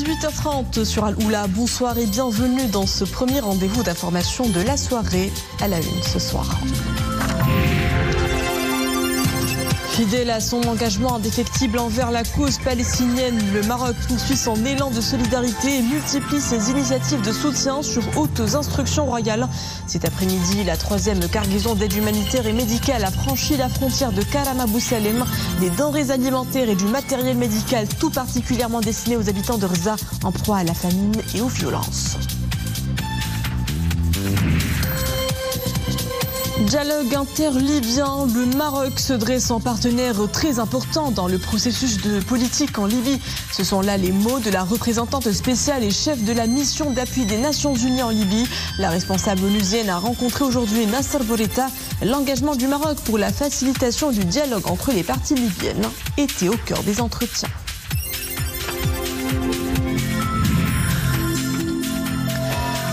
18h30 sur Al-Oula. Bonsoir et bienvenue dans ce premier rendez-vous d'information de la soirée à la une ce soir. Fidèle à son engagement indéfectible envers la cause palestinienne, le Maroc poursuit son élan de solidarité et multiplie ses initiatives de soutien sur hautes instructions royales. Cet après-midi, la 3e cargaison d'aide humanitaire et médicale a franchi la frontière de Karam à Bousalem. Des denrées alimentaires et du matériel médical tout particulièrement destiné aux habitants de Rza en proie à la famine et aux violences. Dialogue inter-libyen, le Maroc se dresse en partenaire très important dans le processus de politique en Libye. Ce sont là les mots de la représentante spéciale et chef de la mission d'appui des Nations Unies en Libye. La responsable onusienne a rencontré aujourd'hui Nasser Bourita. L'engagement du Maroc pour la facilitation du dialogue entre les parties libyennes était au cœur des entretiens.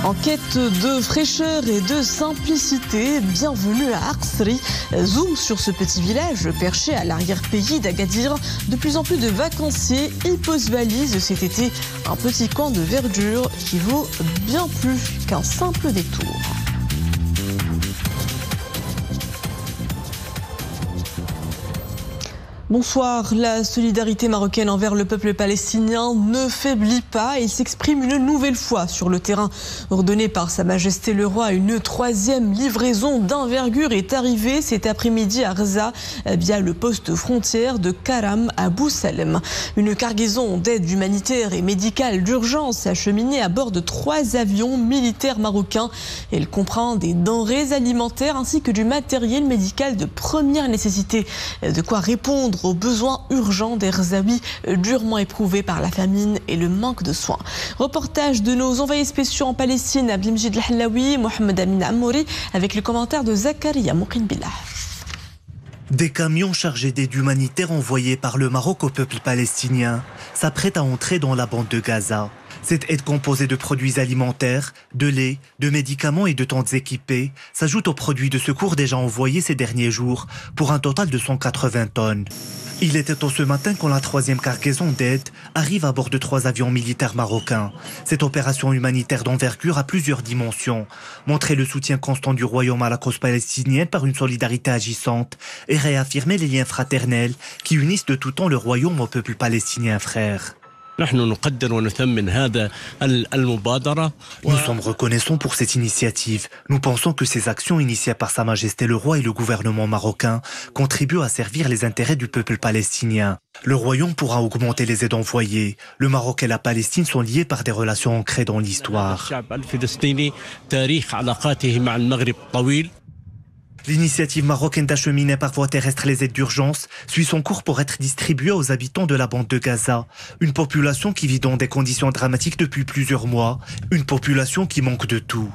En quête de fraîcheur et de simplicité, bienvenue à Arksri. Zoom sur ce petit village perché à l'arrière-pays d'Agadir. De plus en plus de vacanciers y posent valise cet été. Un petit coin de verdure qui vaut bien plus qu'un simple détour. Bonsoir. La solidarité marocaine envers le peuple palestinien ne faiblit pas et s'exprime une nouvelle fois sur le terrain. Ordonnée par Sa Majesté le Roi, une 3e livraison d'envergure est arrivée cet après-midi à Rza via le poste frontière de Karam à Bousalem. Une cargaison d'aide humanitaire et médicale d'urgence acheminée à bord de 3 avions militaires marocains. Elle comprend des denrées alimentaires ainsi que du matériel médical de première nécessité. De quoi répondre aux besoins urgents des Rzaouis durement éprouvés par la famine et le manque de soins. Reportage de nos envoyés spéciaux en Palestine, Abdelmjid El-Hallaoui, Mohamed Amin Amouri, avec le commentaire de Zakaria Moukin Billah. Des camions chargés d'aide humanitaire envoyés par le Maroc au peuple palestinien s'apprêtent à entrer dans la bande de Gaza. Cette aide composée de produits alimentaires, de lait, de médicaments et de tentes équipées s'ajoute aux produits de secours déjà envoyés ces derniers jours pour un total de 180 tonnes. Il était tôt ce matin quand la 3e cargaison d'aide arrive à bord de 3 avions militaires marocains. Cette opération humanitaire d'envergure a plusieurs dimensions. Montrer le soutien constant du royaume à la cause palestinienne par une solidarité agissante et réaffirmer les liens fraternels qui unissent de tout temps le royaume au peuple palestinien frère. Nous sommes reconnaissants pour cette initiative. Nous pensons que ces actions initiées par Sa Majesté le Roi et le gouvernement marocain contribuent à servir les intérêts du peuple palestinien. Le royaume pourra augmenter les aides envoyées. Le Maroc et la Palestine sont liés par des relations ancrées dans l'histoire. L'initiative marocaine d'acheminer par voie terrestre les aides d'urgence suit son cours pour être distribuée aux habitants de la bande de Gaza. Une population qui vit dans des conditions dramatiques depuis plusieurs mois. Une population qui manque de tout.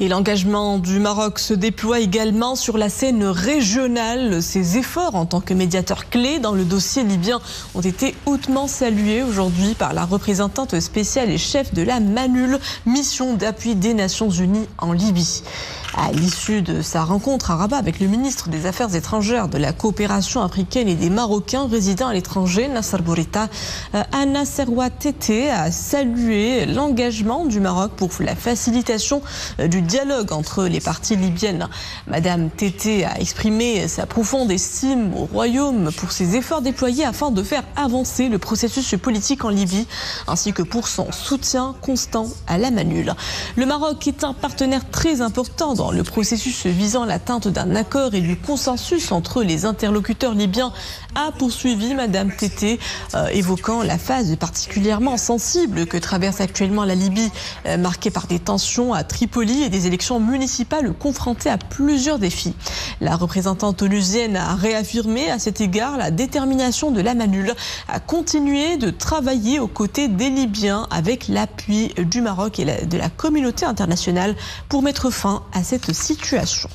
Et l'engagement du Maroc se déploie également sur la scène régionale. Ses efforts en tant que médiateur clé dans le dossier libyen ont été hautement salués aujourd'hui par la représentante spéciale et chef de la MANUL, mission d'appui des Nations Unies en Libye. À l'issue de sa rencontre à Rabat avec le ministre des Affaires étrangères, de la coopération africaine et des Marocains résidant à l'étranger, Nasser Bourita, Anna Serwa Tété a salué l'engagement du Maroc pour la facilitation du dialogue entre les parties libyennes. Madame Tété a exprimé sa profonde estime au Royaume pour ses efforts déployés afin de faire avancer le processus politique en Libye, ainsi que pour son soutien constant à la MANUL. Le Maroc est un partenaire très important dans le processus visant l'atteinte d'un accord et du consensus entre les interlocuteurs libyens, a poursuivi Madame Tété, évoquant la phase particulièrement sensible que traverse actuellement la Libye, marquée par des tensions à Tripoli et des élections municipales confrontées à plusieurs défis. La représentante onusienne a réaffirmé à cet égard la détermination de la MANUL à continuer de travailler aux côtés des Libyens avec l'appui du Maroc et de la communauté internationale pour mettre fin à cette situation.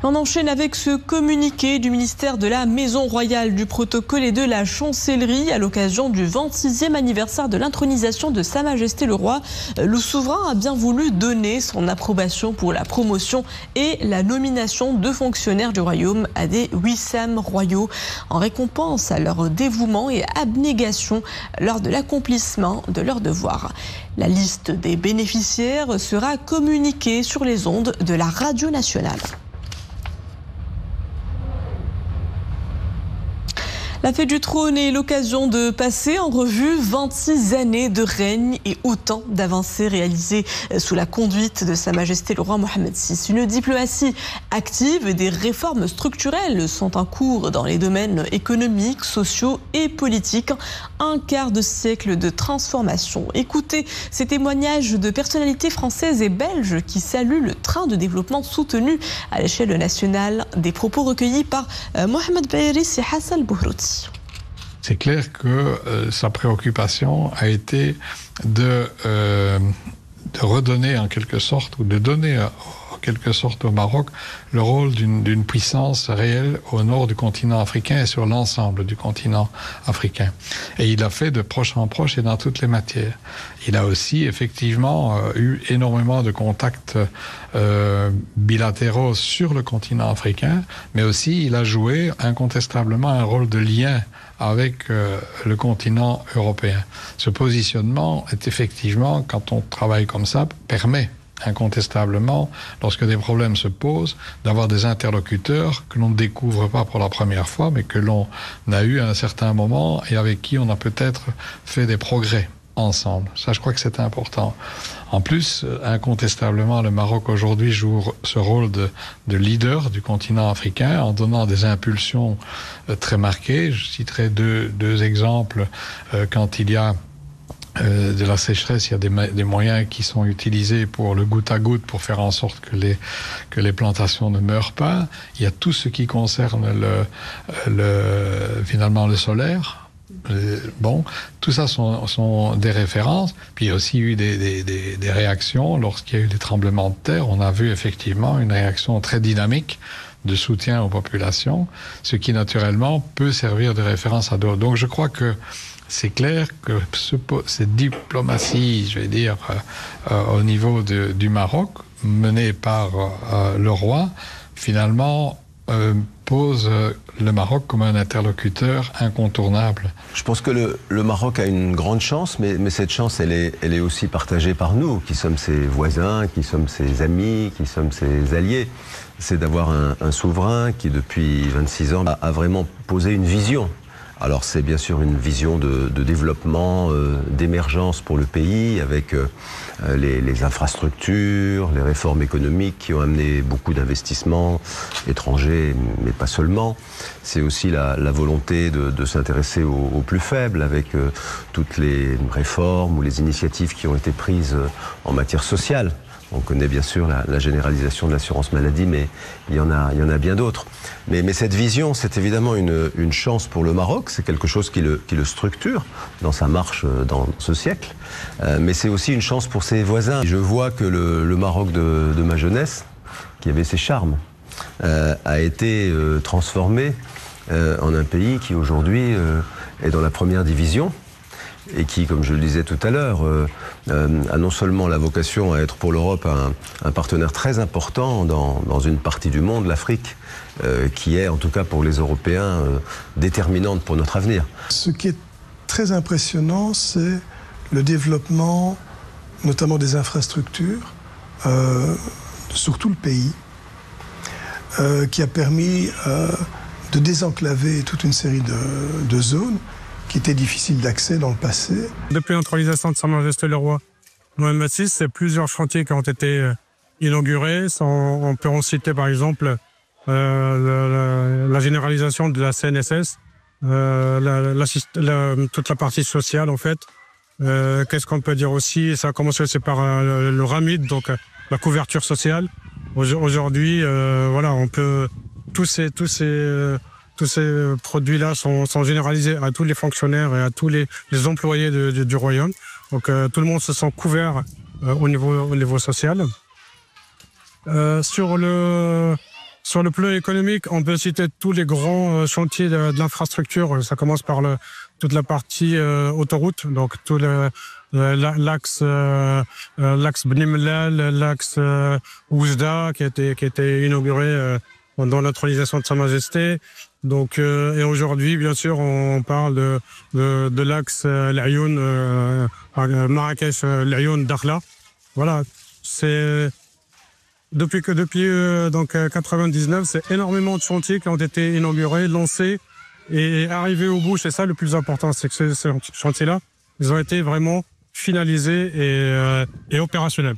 On enchaîne avec ce communiqué du ministère de la Maison Royale, du Protocole et de la Chancellerie à l'occasion du 26e anniversaire de l'intronisation de Sa Majesté le Roi. Le souverain a bien voulu donner son approbation pour la promotion et la nomination de fonctionnaires du royaume à des wissam royaux en récompense à leur dévouement et abnégation lors de l'accomplissement de leurs devoirs. La liste des bénéficiaires sera communiquée sur les ondes de la radio nationale. La fête du trône est l'occasion de passer en revue 26 années de règne et autant d'avancées réalisées sous la conduite de Sa Majesté le Roi Mohammed VI. Une diplomatie active et des réformes structurelles sont en cours dans les domaines économiques, sociaux et politiques. Un quart de siècle de transformation. Écoutez ces témoignages de personnalités françaises et belges qui saluent le train de développement soutenu à l'échelle nationale. Des propos recueillis par Mohamed Bayris et Hassan Bouhrouti. C'est clair que sa préoccupation a été de redonner en quelque sorte, ou de donner en quelque sorte au Maroc le rôle d'une puissance réelle au nord du continent africain et sur l'ensemble du continent africain. Et il a fait de proche en proche et dans toutes les matières. Il a aussi effectivement eu énormément de contacts bilatéraux sur le continent africain, mais aussi il a joué incontestablement un rôle de lien avec le continent européen. Ce positionnement est effectivement, quand on travaille comme ça, permet incontestablement, lorsque des problèmes se posent, d'avoir des interlocuteurs que l'on ne découvre pas pour la première fois, mais que l'on a eu à un certain moment et avec qui on a peut-être fait des progrès ensemble. Ça, je crois que c'est important. En plus, incontestablement, le Maroc aujourd'hui joue ce rôle de leader du continent africain en donnant des impulsions très marquées. Je citerai deux exemples. Quand il y a de la sécheresse, il y a des moyens qui sont utilisés pour le goutte à goutte pour faire en sorte que les plantations ne meurent pas. Il y a tout ce qui concerne finalement le solaire. Bon, tout ça sont des références. Puis il y a aussi eu des réactions lorsqu'il y a eu des tremblements de terre. On a vu effectivement une réaction très dynamique de soutien aux populations, ce qui naturellement peut servir de référence à d'autres. Donc je crois que c'est clair que cette diplomatie, je vais dire, au niveau du Maroc, menée par le roi, finalement pose le Maroc comme un interlocuteur incontournable. Je pense que le Maroc a une grande chance, mais cette chance, elle est aussi partagée par nous, qui sommes ses voisins, qui sommes ses amis, qui sommes ses alliés. C'est d'avoir un souverain qui, depuis 26 ans, a vraiment posé une vision. Alors c'est bien sûr une vision de développement, d'émergence pour le pays, avec les infrastructures, les réformes économiques qui ont amené beaucoup d'investissements étrangers, mais pas seulement. C'est aussi la volonté de s'intéresser aux plus faibles, avec toutes les réformes ou les initiatives qui ont été prises en matière sociale. On connaît bien sûr la généralisation de l'assurance maladie, mais il y en a bien d'autres. Mais cette vision, c'est évidemment une chance pour le Maroc. C'est quelque chose qui le structure dans sa marche dans ce siècle. Mais c'est aussi une chance pour ses voisins. Je vois que le Maroc de ma jeunesse, qui avait ses charmes, a été transformé en un pays qui aujourd'hui est dans la première division. Et qui, comme je le disais tout à l'heure, a non seulement la vocation à être pour l'Europe un partenaire très important dans une partie du monde, l'Afrique, qui est en tout cas pour les Européens déterminante pour notre avenir. Ce qui est très impressionnant, c'est le développement, notamment des infrastructures, sur tout le pays, qui a permis de désenclaver toute une série de zones qui étaient difficiles d'accès dans le passé. Depuis l'intronisation de Sa Majesté le Roi Mohammed VI, c'est plusieurs chantiers qui ont été inaugurés. On peut en citer par exemple la généralisation de la CNSS, toute la partie sociale en fait. Qu'est-ce qu'on peut dire aussi? Ça a commencé par le RAMID, donc la couverture sociale. Aujourd'hui, voilà, on peut tous ces produits-là sont généralisés à tous les fonctionnaires et à tous les employés du royaume. Donc tout le monde se sent couvert au niveau social. Sur Sur le plan économique, on peut citer tous les grands chantiers de l'infrastructure. Ça commence par toute la partie autoroute, donc tout l'axe Bni Mellal, l'axe Oujda qui a été inauguré dans l'intronisation de Sa Majesté. Donc, et aujourd'hui, bien sûr, on parle de l'axe l'Ayoun, Marrakech, l'Ayoun, Dakhla. Voilà, c'est depuis 99, c'est énormément de chantiers qui ont été inaugurés, lancés et arrivés au bout. C'est ça le plus important, c'est que ces chantiers-là, ils ont été vraiment finalisés et opérationnels.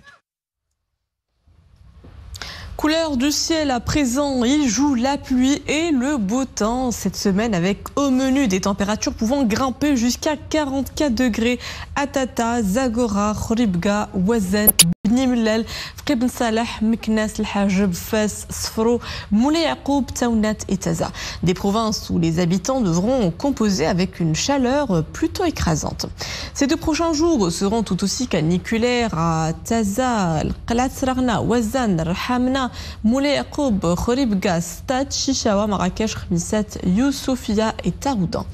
Couleur du ciel à présent, il joue la pluie et le beau temps cette semaine avec au menu des températures pouvant grimper jusqu'à 44 degrés à Tata, Zagora, Khouribga, Ouazen, Bni Mellal, Bn Salah, Meknès, El Hajeb, Fès, Sfro, Moulay Yacoub, Taounat et Taza. Des provinces où les habitants devront composer avec une chaleur plutôt écrasante. Ces 2 prochains jours seront tout aussi caniculaires à Taza, Qalat Sragna, Ouazen, Rahamna, Moulay Yacoub, Khouribga, Stad, Chichawa, Marrakech, Khmissat, Youssoufia et Taroudan.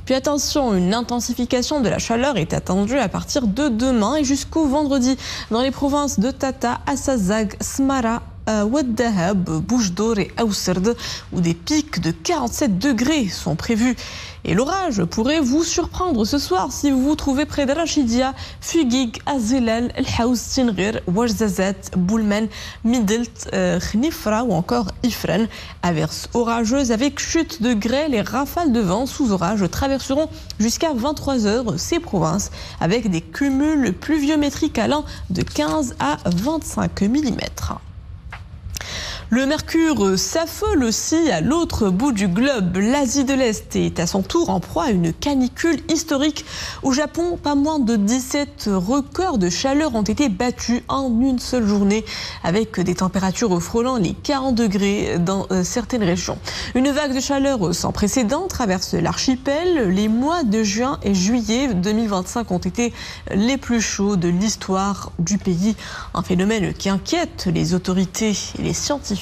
Puis attention, une intensification de la chaleur est attendue à partir de demain et jusqu'au vendredi dans les provinces de Tata, Assazag, Smara, Ouaddahab, Boujdour et Aousserd, où des pics de 47 degrés sont prévus. Et l'orage pourrait vous surprendre ce soir si vous vous trouvez près de Rachidia, Fugig, Azilal, El Haouz, Tinghir, Ouajzazat, Boulmen, Midelt, Khnifra ou encore Ifren. Averses orageuses avec chute de grêle et rafales de vent sous orage traverseront jusqu'à 23h ces provinces avec des cumuls pluviométriques allant de 15 à 25 mm. Le mercure s'affole aussi à l'autre bout du globe. L'Asie de l'Est est à son tour en proie à une canicule historique. Au Japon, pas moins de 17 records de chaleur ont été battus en une seule journée, avec des températures frôlant les 40 degrés dans certaines régions. Une vague de chaleur sans précédent traverse l'archipel. Les mois de juin et juillet 2025 ont été les plus chauds de l'histoire du pays. Un phénomène qui inquiète les autorités et les scientifiques.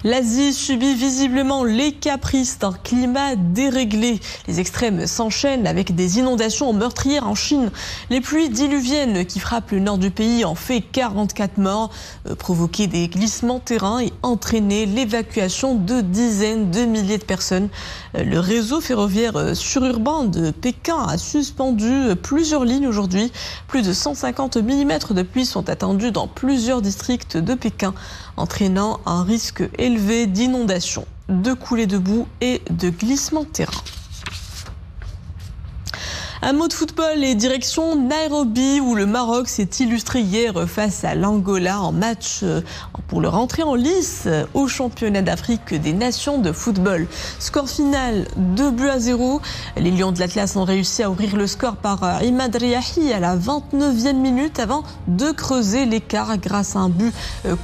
L'Asie subit visiblement les caprices d'un climat déréglé. Les extrêmes s'enchaînent avec des inondations meurtrières en Chine. Les pluies diluviennes qui frappent le nord du pays ont fait 44 morts, provoqué des glissements de terrain et entraîné l'évacuation de dizaines de milliers de personnes. Le réseau ferroviaire sururbain de Pékin a suspendu plusieurs lignes aujourd'hui. Plus de 150 mm de pluie sont attendus dans plusieurs districts de Pékin, entraînant un risque élevé d'inondation, de coulées de boue et de glissements de terrain. Un mot de football et direction Nairobi où le Maroc s'est illustré hier face à l'Angola en match pour le rentrer en lice au championnat d'Afrique des nations de football. Score final 2-0. Les Lions de l'Atlas ont réussi à ouvrir le score par Imad Riahi à la 29e minute avant de creuser l'écart grâce à un but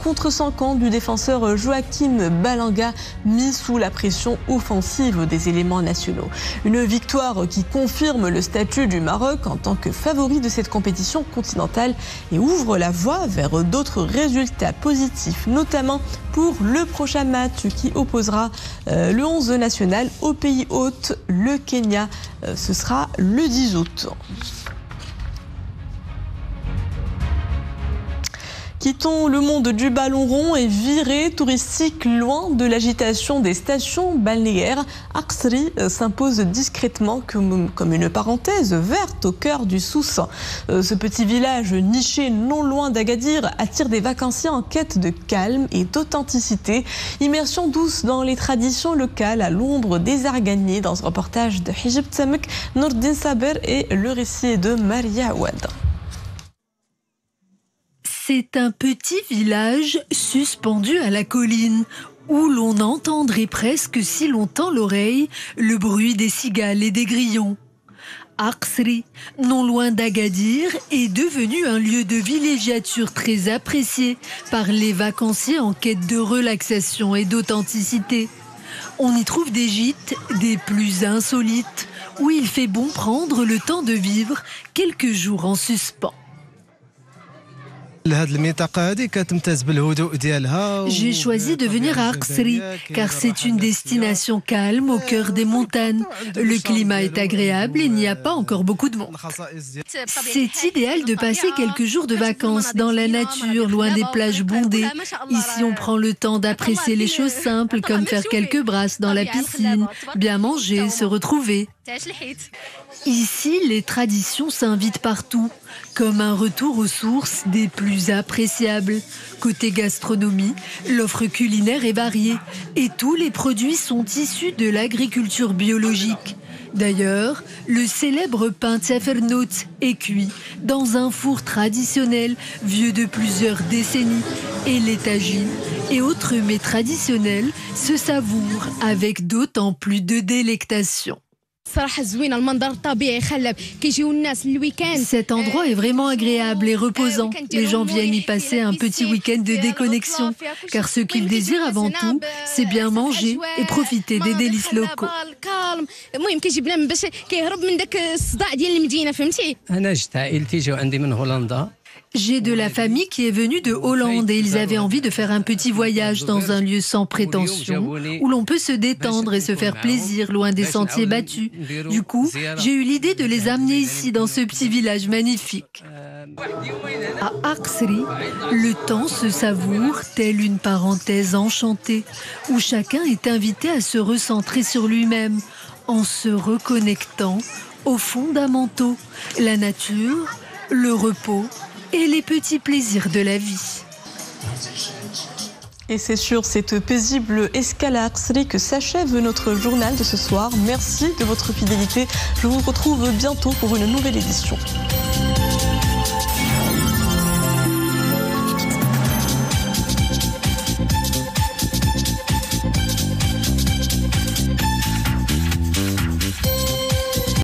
contre son camp du défenseur Joachim Balanga mis sous la pression offensive des éléments nationaux. Une victoire qui confirme le statut du Maroc en tant que favori de cette compétition continentale et ouvre la voie vers d'autres résultats positifs, notamment pour le prochain match qui opposera le 11 national au pays hôte, le Kenya. Ce sera le 10 août. Quittons le monde du ballon rond et virée touristique loin de l'agitation des stations balnéaires. Aksri s'impose discrètement comme une parenthèse verte au cœur du Souss. Ce petit village niché non loin d'Agadir attire des vacanciers en quête de calme et d'authenticité. Immersion douce dans les traditions locales à l'ombre des Arganiers dans ce reportage de Hijab Tsamek, Nordin Saber et le récit de Maria Awad. C'est un petit village suspendu à la colline où l'on entendrait presque si longtemps l'oreille le bruit des cigales et des grillons. Aksri, non loin d'Agadir, est devenu un lieu de villégiature très apprécié par les vacanciers en quête de relaxation et d'authenticité. On y trouve des gîtes des plus insolites où il fait bon prendre le temps de vivre quelques jours en suspens. J'ai choisi de venir à Arcsri car c'est une destination calme au cœur des montagnes. Le climat est agréable et il n'y a pas encore beaucoup de monde. C'est idéal de passer quelques jours de vacances dans la nature, loin des plages bondées. Ici, on prend le temps d'apprécier les choses simples comme faire quelques brasses dans la piscine, bien manger, se retrouver. Ici, les traditions s'invitent partout, comme un retour aux sources des plus appréciables. Côté gastronomie, l'offre culinaire est variée et tous les produits sont issus de l'agriculture biologique. D'ailleurs, le célèbre pain Tsefernout est cuit dans un four traditionnel vieux de plusieurs décennies et les tagines et autres mets traditionnels se savourent avec d'autant plus de délectation. Cet endroit est vraiment agréable et reposant. Les gens viennent y passer un petit week-end de déconnexion, car ce qu'ils désirent avant tout, c'est bien manger et profiter des délices locaux. J'ai de la famille qui est venue de Hollande et ils avaient envie de faire un petit voyage dans un lieu sans prétention, où l'on peut se détendre et se faire plaisir loin des sentiers battus. Du coup, j'ai eu l'idée de les amener ici, dans ce petit village magnifique. À Arcsri, le temps se savoure telle une parenthèse enchantée, où chacun est invité à se recentrer sur lui-même, en se reconnectant aux fondamentaux, la nature, le repos, et les petits plaisirs de la vie. Et c'est sur cette paisible escale à Arcsri que s'achève notre journal de ce soir. Merci de votre fidélité. Je vous retrouve bientôt pour une nouvelle édition.